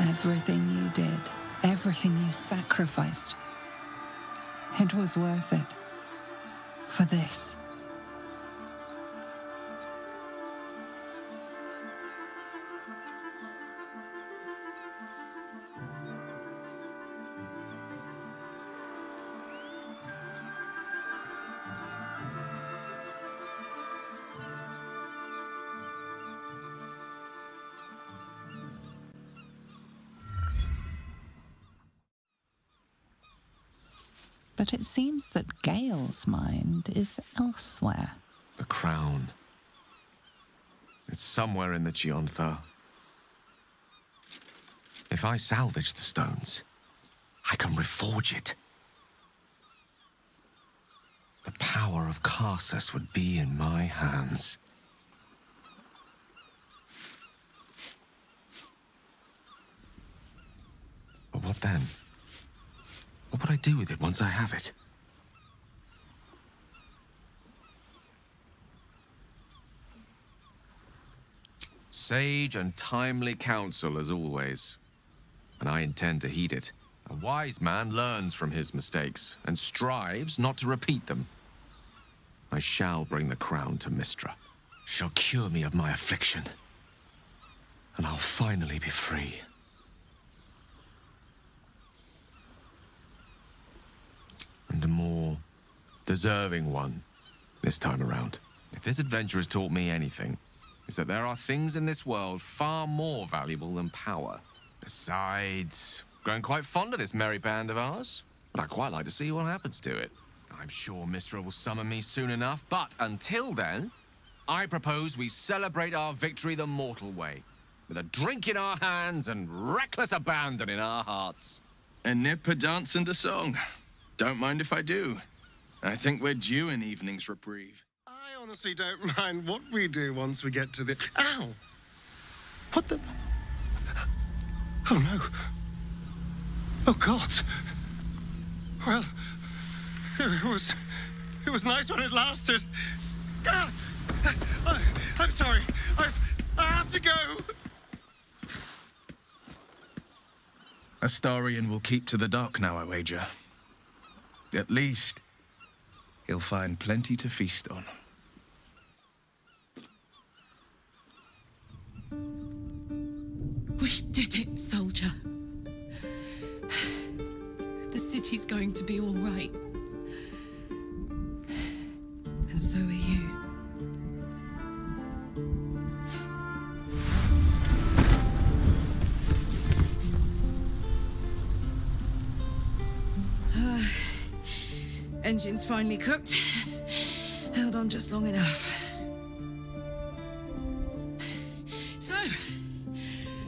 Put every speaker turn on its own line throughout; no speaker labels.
Everything you did, everything you sacrificed, it was worth it. For this. But it seems that Gale's mind is elsewhere.
The crown. It's somewhere in the Giontha. If I salvage the stones, I can reforge it. The power of Karsus would be in my hands. But what then? What would I do with it once I have it? Sage and timely counsel, as always. And I intend to heed it. A wise man learns from his mistakes, and strives not to repeat them. I shall bring the crown to Mystra. She'll cure me of my affliction. And I'll finally be free. And a more deserving one this time around. If this adventure has taught me anything, it's that there are things in this world far more valuable than power. Besides, growing quite fond of this merry band of ours, but I'd quite like to see what happens to it. I'm sure Mystra will summon me soon enough, but until then, I propose we celebrate our victory the mortal way, with a drink in our hands and reckless abandon in our hearts.
A nip, a dance, and a song. Don't mind if I do. I think we're due an evening's reprieve.
I honestly don't mind what we do once we get to the... Ow! What the... Oh, no. Oh, God. Well, it was nice when it lasted. Ah! I'm sorry. I have to go.
Astarion will keep to the dark now, I wager. At least, he'll find plenty to feast on.
We did it, soldier. The city's going to be all right. And so are you. Engine's finally cooked. Held on just long enough. So,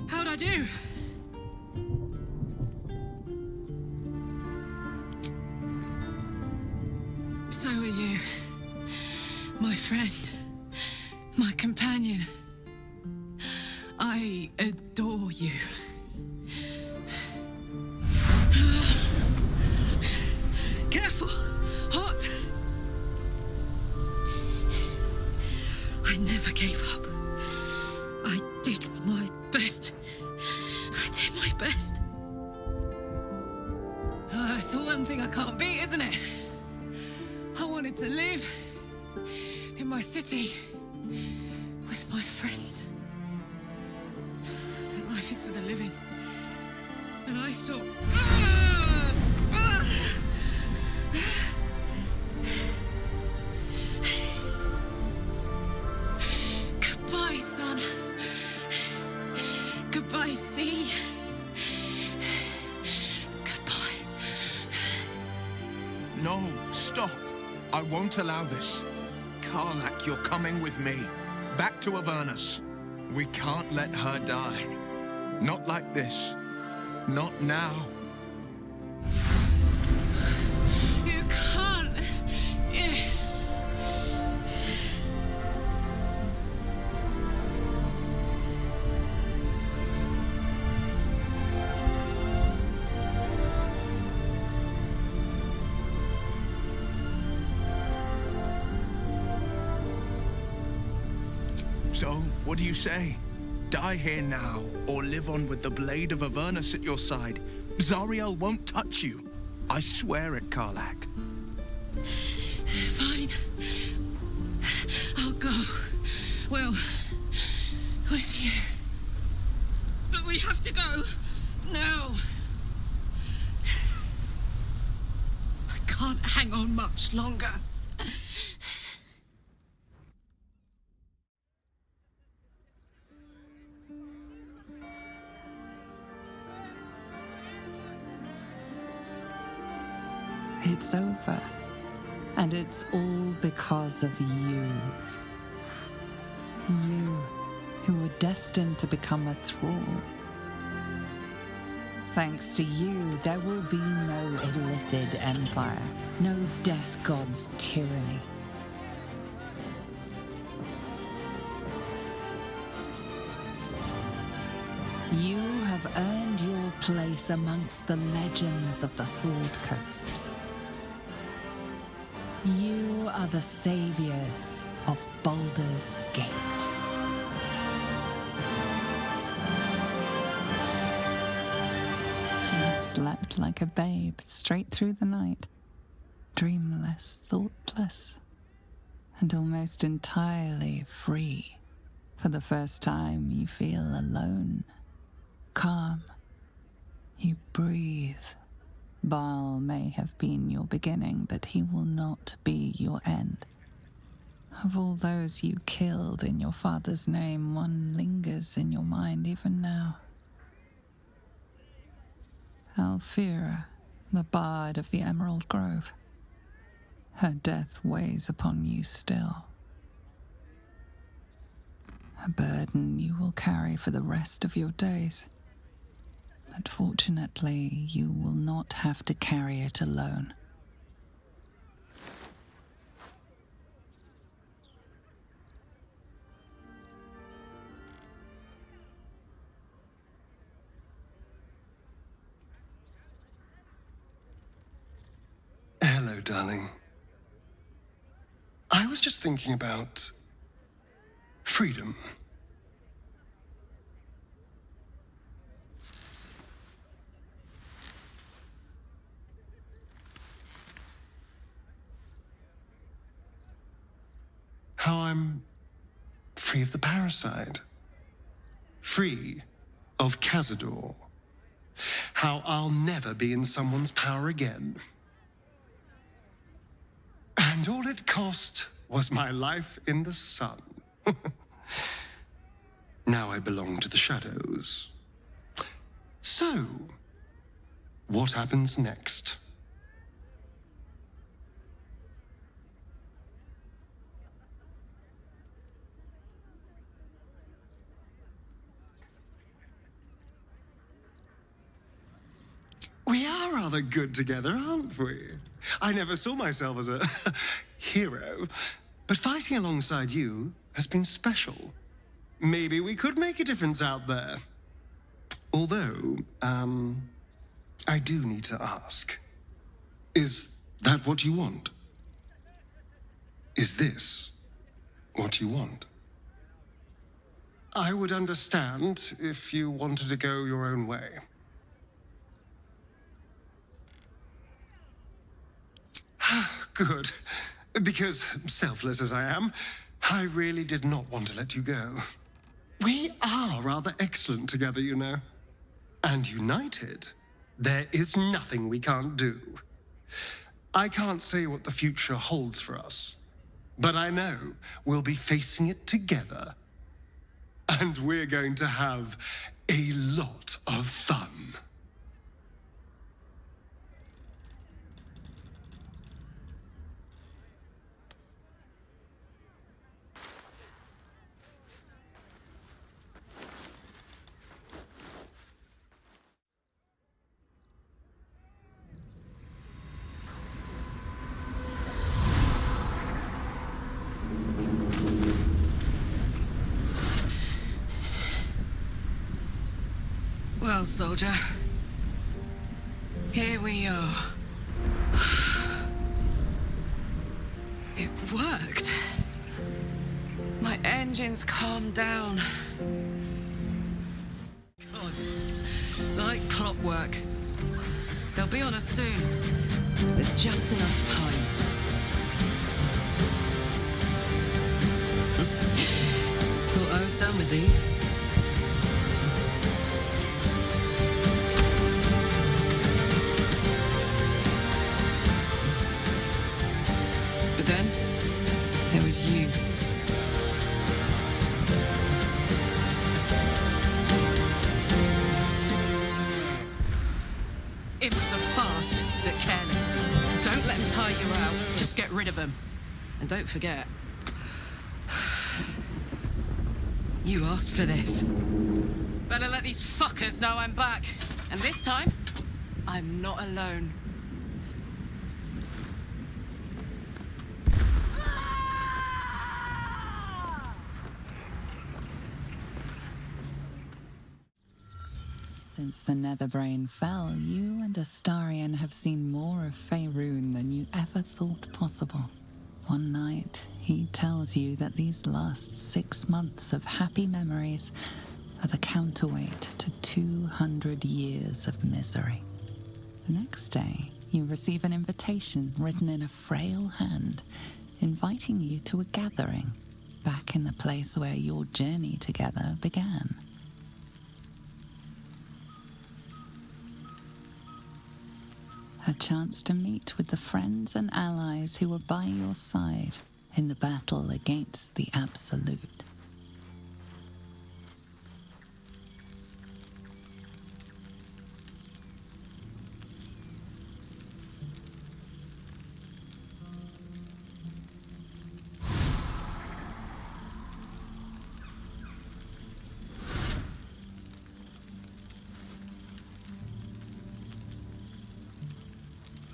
how'd I do? So are you. My friend. My companion. I adore you. Careful! Hot! I never gave up. I did my best. I did my best. That's the one thing I can't beat, isn't it? I wanted to live in my city with my friends. But life is for the living. And I saw... Goodbye, sun. Goodbye, sea. Goodbye.
No, stop. I won't allow this. Karlach, you're coming with me. Back to Avernus. We can't let her die. Not like this. Not now.
You can't.
So, what do you say? Die here now, or live on with the blade of Avernus at your side. Zariel won't touch you. I swear it, Karlach.
Fine. I'll go. Well, with you. But we have to go. Now. I can't hang on much longer.
It's over. And it's all because of you. You, who were destined to become a thrall. Thanks to you, there will be no Illithid empire, no death god's tyranny. You have earned your place amongst the legends of the Sword Coast. You are the saviors of Baldur's Gate. You slept like a babe straight through the night, dreamless, thoughtless, and almost entirely free. For the first time, you feel alone, calm. You breathe. Baal may have been your beginning, but he will not be your end. Of all those you killed in your father's name, one lingers in your mind even now. Alfira, the bard of the Emerald Grove. Her death weighs upon you still. A burden you will carry for the rest of your days. But fortunately, you will not have to carry it alone.
Hello, darling. I was just thinking about freedom. How I'm free of the parasite. Free of Cazador. How I'll never be in someone's power again. And all it cost was my life in the sun. Now I belong to the shadows. So, what happens next? We are rather good together, aren't we? I never saw myself as a hero, but fighting alongside you has been special. Maybe we could make a difference out there. Although, I do need to ask. Is that what you want? Is this what you want? I would understand if you wanted to go your own way. Good. Because, selfless as I am, I really did not want to let you go. We are rather excellent together, you know. And united, there is nothing we can't do. I can't say what the future holds for us, but I know we'll be facing it together. And we're going to have a lot of fun.
Well, soldier, here we are. It worked. My engines calmed down. Like clockwork. They'll be on us soon. There's just enough time. Thought I was done with these. But then, there was you. Imps are fast, but careless. Don't let them tire you out. Just get rid of them. And don't forget, you asked for this. Better let these fuckers know I'm back. And this time, I'm not alone.
Since the Netherbrain fell, you and Astarion have seen more of Faerun than you ever thought possible. One night, he tells you that these last 6 months of happy memories are the counterweight to 200 years of misery. The next day, you receive an invitation written in a frail hand, inviting you to a gathering back in the place where your journey together began. A chance to meet with the friends and allies who were by your side in the battle against the Absolute.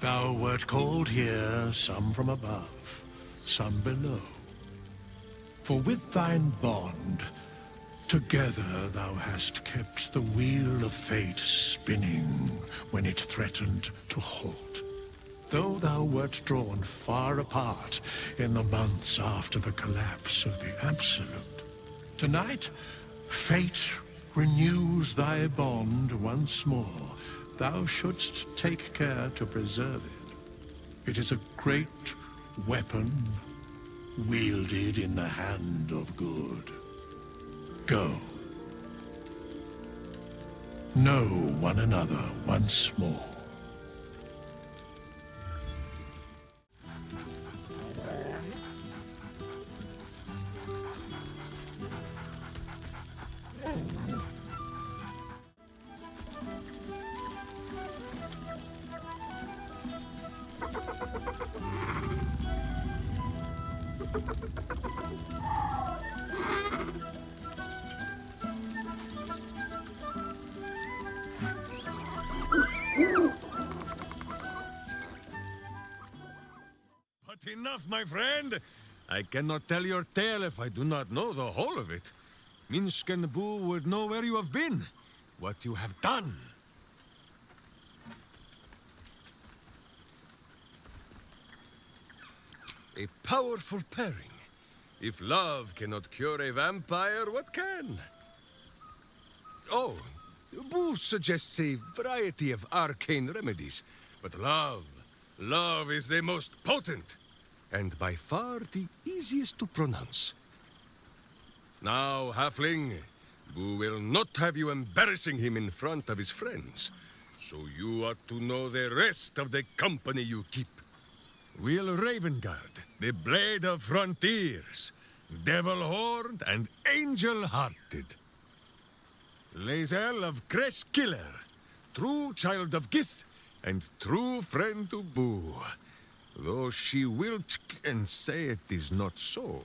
Thou wert called here, some from above, some below. For with thine bond, together thou hast kept the wheel of fate spinning when it threatened to halt. Though thou wert drawn far apart in the months after the collapse of the Absolute, tonight, fate renews thy bond once more. Thou shouldst take care to preserve it. It is a great weapon, wielded in the hand of good. Go. Know one another once more.
But enough, my friend! I cannot tell your tale if I do not know the whole of it. Minsc and Boo would know where you have been, what you have done. A powerful pairing. If love cannot cure a vampire, what can? Oh, Boo suggests a variety of arcane remedies, but love is the most potent, and by far the easiest to pronounce. Now, halfling, Boo will not have you embarrassing him in front of his friends, so you ought to know the rest of the company you keep. Wyll Ravengard, the Blade of Frontiers, Devil-Horned and Angel-Hearted. Lae'zel of Creshkiller, true child of Gith and true friend to Boo, though she will and say it is not so.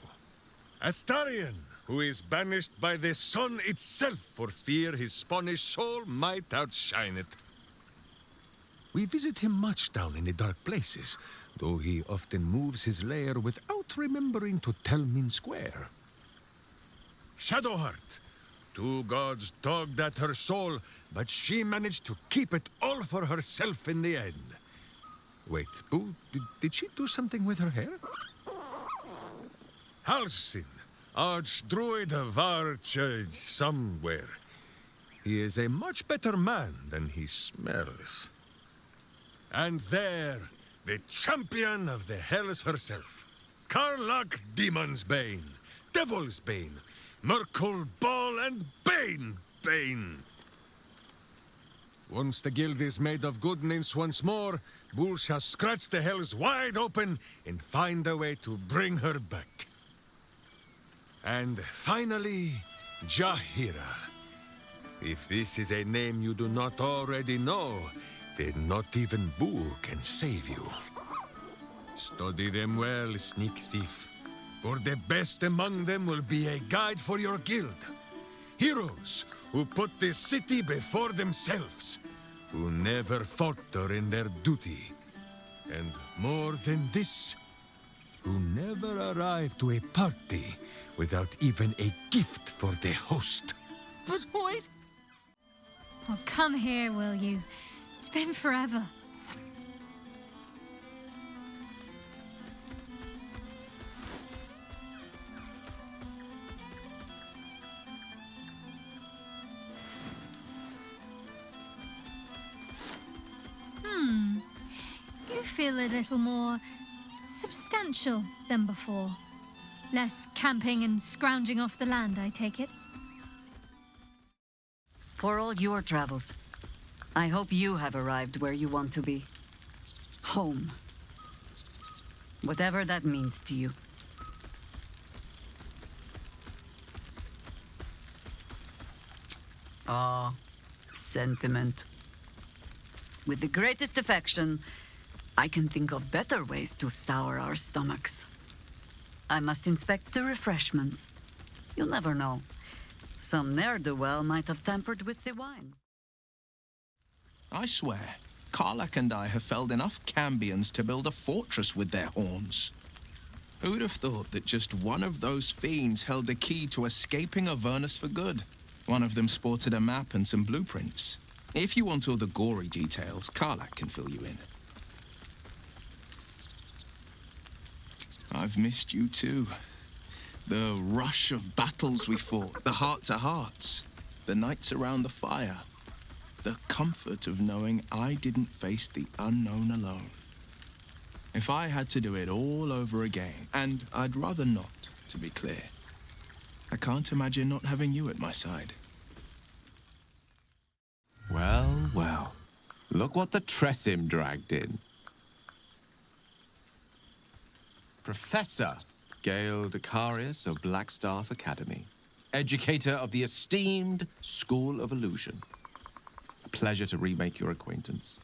Astarion, who is banished by the sun itself for fear his Spanish soul might outshine it. We visit him much down in the dark places, though he often moves his lair without remembering to tell Minsc where. Shadowheart, two gods dogged at her soul, but she managed to keep it all for herself in the end. Wait, Boo, did she do something with her hair? Halsin, archdruid of Arch somewhere. he is a much better man than he smells. And there, the champion of the Hells herself, Karlach Demon's Bane, Devil's Bane, Merkle Ball and Bane. Once the guild is made of good nymphs once more, Wyll shall scratch the Hells wide open and find a way to bring her back. And finally, Jaheira. If this is a name you do not already know, then not even Wyll can save you. Study them well, sneak thief, for the best among them will be a guide for your guild. Heroes who put the city before themselves, who never falter in their duty. And more than this, who never arrive to a party without even a gift for the host.
But wait!
Oh, come here, will you? It's been forever. You feel a little more substantial than before. Less camping and scrounging off the land, I take it.
For all your travels, I hope you have arrived where you want to be. Home. Whatever that means to you. Ah, sentiment. With the greatest affection, I can think of better ways to sour our stomachs. I must inspect the refreshments. You'll never know. Some ne'er-do-well might have tampered with the wine.
I swear, Karlach and I have felled enough cambions to build a fortress with their horns. Who'd have thought that just one of those fiends held the key to escaping Avernus for good? One of them sported a map and some blueprints. If you want all the gory details, Karlach can fill you in. I've missed you too. The rush of battles we fought, the heart-to-hearts, the nights around the fire, the comfort of knowing I didn't face the unknown alone. If I had to do it all over again, and I'd rather not, to be clear, I can't imagine not having you at my side.
Well, well. Look what the Tressim dragged in. Professor Gale Dekarios of Blackstaff Academy. Educator of the esteemed School of Illusion. A pleasure to remake your acquaintance.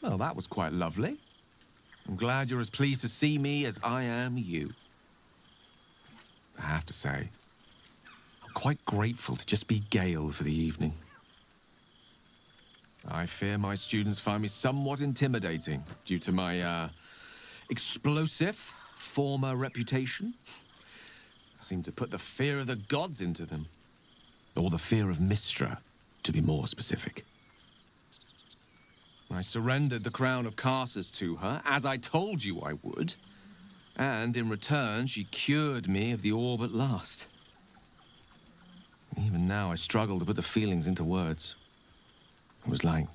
Well, that was quite lovely. I'm glad you're as pleased to see me as I am you. I have to say, I'm quite grateful to just be Gale for the evening. I fear my students find me somewhat intimidating due to my, explosive former reputation. I seem to put the fear of the gods into them. Or the fear of Mystra, to be more specific. I surrendered the crown of Karsus to her, as I told you I would. And in return, she cured me of the orb at last. Even now, I struggle to put the feelings into words. It was like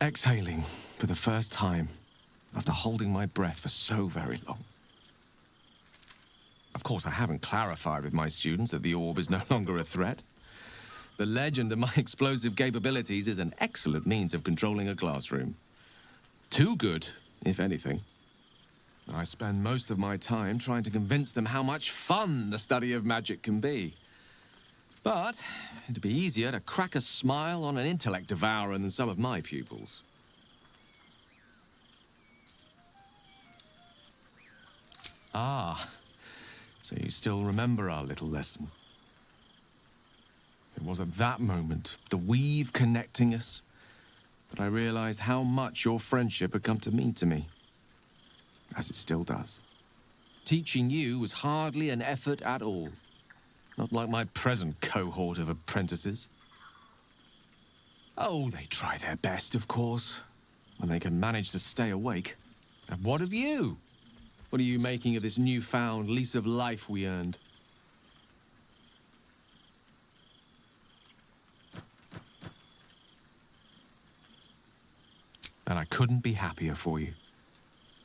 exhaling for the first time after holding my breath for so very long. Of course, I haven't clarified with my students that the orb is no longer a threat. The legend of my explosive capabilities is an excellent means of controlling a classroom. Too good, if anything. I spend most of my time trying to convince them how much fun the study of magic can be. But it'd be easier to crack a smile on an intellect devourer than some of my pupils. Ah, so you still remember our little lesson. It was at that moment, the weave connecting us, that I realized how much your friendship had come to mean to me. As it still does. Teaching you was hardly an effort at all. Not like my present cohort of apprentices. Oh, they try their best, of course, when they can manage to stay awake. And what of you? What are you making of this newfound lease of life we earned? And I couldn't be happier for you.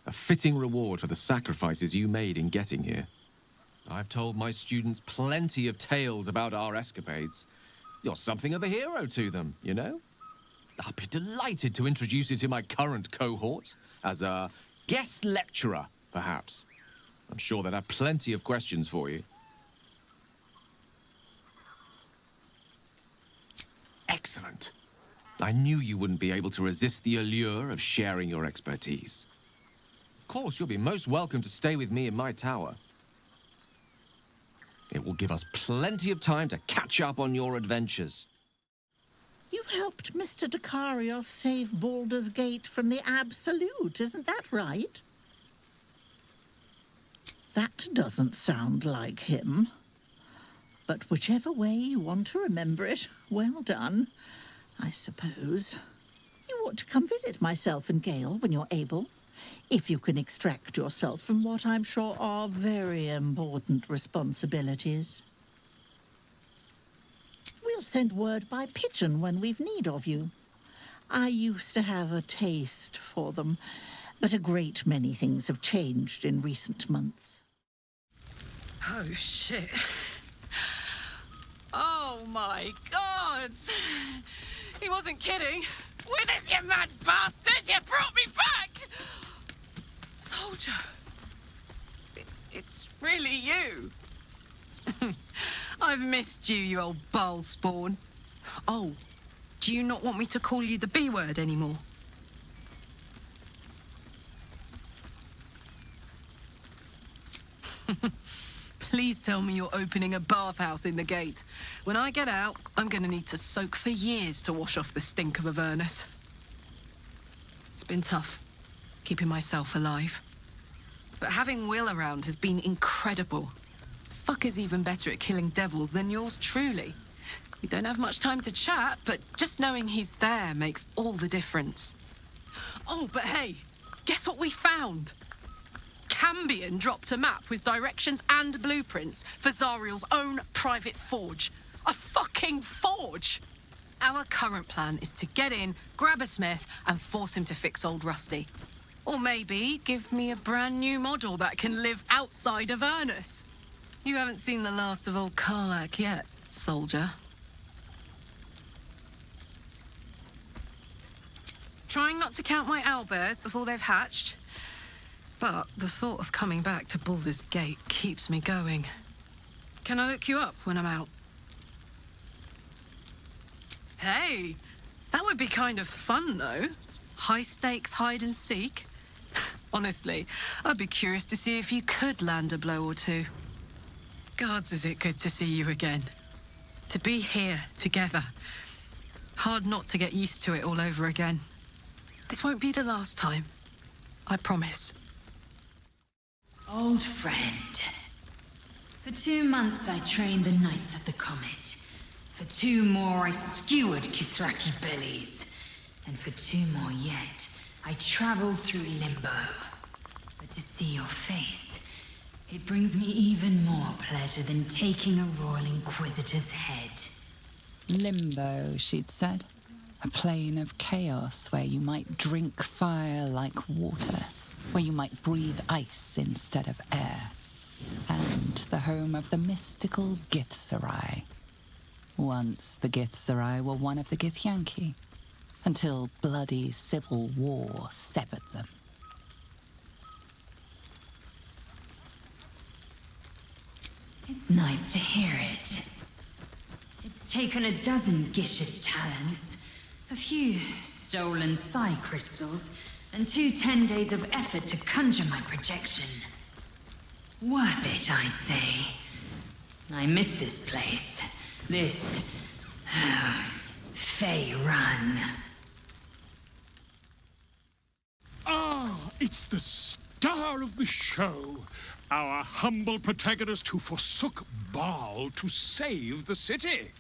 A fitting reward for the sacrifices you made in getting here. I've told my students plenty of tales about our escapades. You're something of a hero to them, you know? I'll be delighted to introduce you to my current cohort as a guest lecturer, perhaps. I'm sure they'd have plenty of questions for you. Excellent. I knew you wouldn't be able to resist the allure of sharing your expertise. Of course, you'll be most welcome to stay with me in my tower. It will give us plenty of time to catch up on your adventures.
You helped Mr. Dekarios save Baldur's Gate from the Absolute, isn't that right? That doesn't sound like him. But whichever way you want to remember it, well done, I suppose. You ought to come visit myself and Gale when you're able, if you can extract yourself from what I'm sure are very important responsibilities. We'll send word by pigeon when we've need of you. I used to have a taste for them, but a great many things have changed in recent months.
Oh, shit. Oh, my God! He wasn't kidding. Withers, you mad bastard! You brought me back! Soldier. It's really you. I've missed you, you old bile spawn. Oh, do you not want me to call you the B word anymore? Please tell me you're opening a bathhouse in the gate. When I get out, I'm gonna need to soak for years to wash off the stink of Avernus. It's been tough, keeping myself alive. But having Wyll around has been incredible. Fucker's even better at killing devils than yours truly. We don't have much time to chat, but just knowing he's there makes all the difference. Oh, but hey, guess what we found? Cambion dropped a map with directions and blueprints for Zariel's own private forge. A fucking forge! Our current plan is to get in, grab a smith, and force him to fix old Rusty. Or maybe give me a brand new model that can live outside of Avernus. You haven't seen the last of old Karlach yet, soldier. Trying not to count my owlbears before they've hatched. But the thought of coming back to Baldur's Gate keeps me going. Can I look you up when I'm out? Hey, that would be kind of fun, though. High stakes hide and seek. Honestly, I'd be curious to see if you could land a blow or two. Gods, is it good to see you again. To be here, together. Hard not to get used to it all over again. This won't be the last time. I promise.
Old friend. For 2 months I trained the Knights of the Comet. For 2 more I skewered Kithraki bellies. And for 2 more yet, I traveled through Limbo. But to see your face, it brings me even more pleasure than taking a Royal Inquisitor's head.
Limbo, she'd said. A plane of chaos where you might drink fire like water, where you might breathe ice instead of air. And the home of the mystical Githzerai. Once the Githzerai were one of the Githyanki, until bloody civil war severed them.
It's nice to hear it. It's taken a dozen Gish's talents, a few stolen psi crystals, and 2 10 days of effort to conjure my projection. Worth it, I'd say. I miss this place. This... Fey Run.
Ah, it's the star of the show, our humble protagonist who forsook Baal to save the city.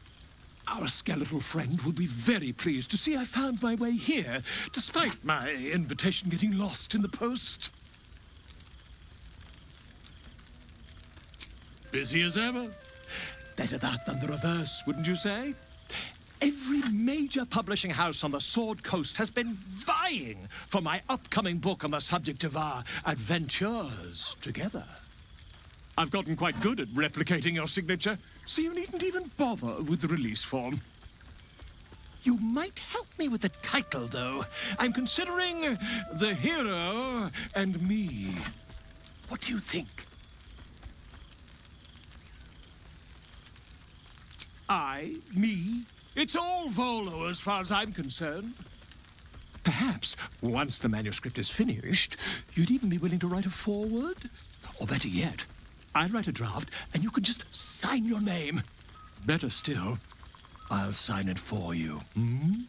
Our skeletal friend will be very pleased to see I found my way here, despite my invitation getting lost in the post. Busy as ever. Better that than the reverse, wouldn't you say? Every major publishing house on the Sword Coast has been vying for my upcoming book on the subject of our adventures together. I've gotten quite good at replicating your signature, so you needn't even bother with the release form. You might help me with the title, though. I'm considering The Hero and Me. What do you think? Me? It's all Volo as far as I'm concerned. Perhaps, once the manuscript is finished, you'd even be willing to write a foreword? Or better yet, I'll write a draft and you can just sign your name. Better still, I'll sign it for you. Hmm?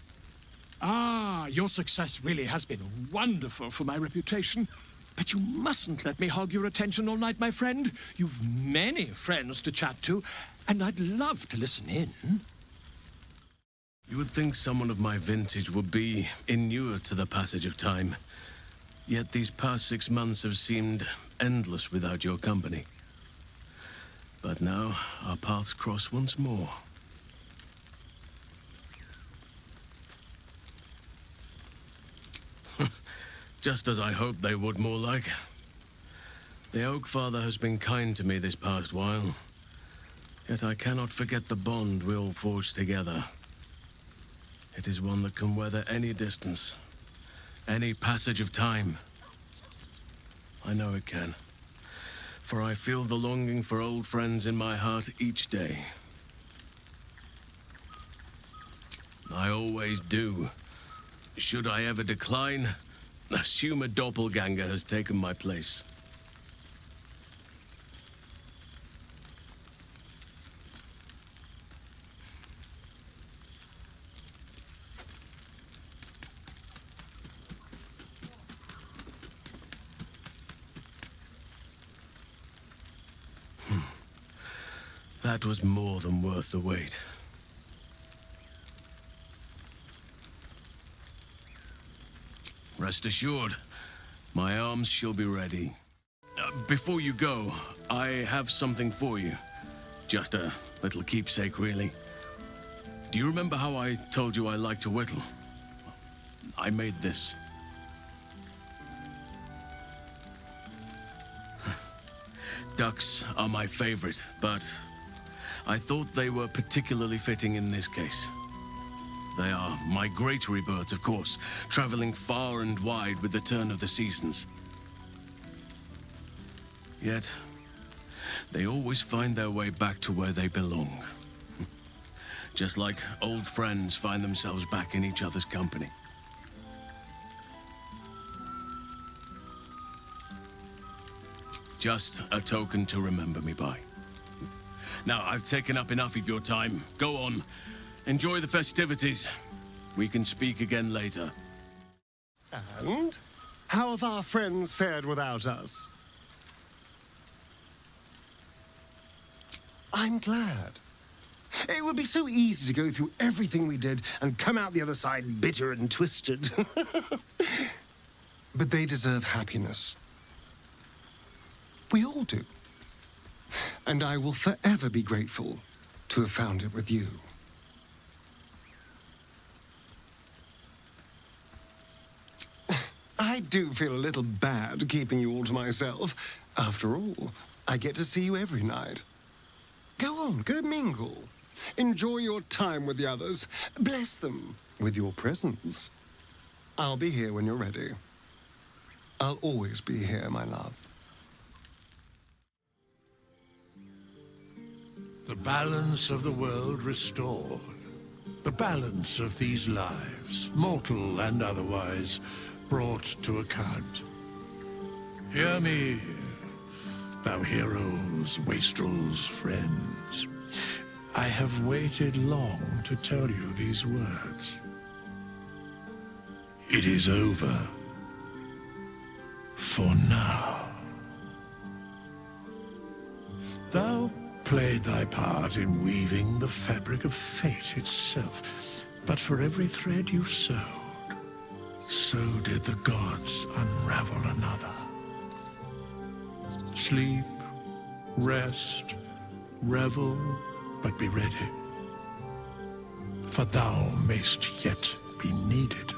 Ah, your success really has been wonderful for my reputation. But you mustn't let me hog your attention all night, my friend. You've many friends to chat to, and I'd love to listen in.
You would think someone of my vintage would be inured to the passage of time. Yet these past 6 months have seemed endless without your company. But now our paths cross once more. Just as I hoped they would, more like. The Oak Father has been kind to me this past while. Yet I cannot forget the bond we all forged together. It is one that can weather any distance, any passage of time. I know it can, for I feel the longing for old friends in my heart each day. I always do. Should I ever decline, assume a doppelganger has taken my place. That was more than worth the wait. Rest assured, my arms shall be ready. Before you go, I have something for you. Just a little keepsake, really. Do you remember how I told you I like to whittle? I made this. Ducks are my favorite, but I thought they were particularly fitting in this case. They are migratory birds, of course, traveling far and wide with the turn of the seasons. Yet, they always find their way back to where they belong. Just like old friends find themselves back in each other's company. Just a token to remember me by. Now, I've taken up enough of your time. Go on. Enjoy the festivities. We can speak again later.
And? How have our friends fared without us? I'm glad. It would be so easy to go through everything we did and come out the other side bitter and twisted. But they deserve happiness. We all do. And I will forever be grateful to have found it with you. I do feel a little bad keeping you all to myself. After all, I get to see you every night. Go on, go mingle. Enjoy your time with the others. Bless them with your presence. I'll be here when you're ready. I'll always be here, my love.
The balance of the world restored. The balance of these lives, mortal and otherwise, brought to account. Hear me, thou heroes, wastrels, friends. I have waited long to tell you these words. It is over. for now. Thou played thy part in weaving the fabric of fate itself, but for every thread you sewed, so did the gods unravel another. Sleep, rest, revel, but be ready, for thou mayst yet be needed.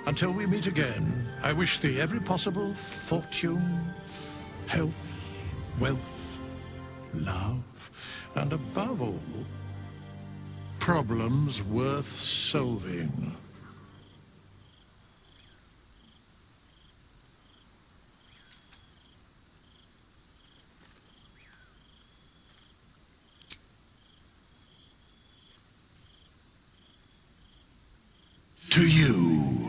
Until we meet again, I wish thee every possible fortune, health, wealth, love, and above all, problems worth solving. To you.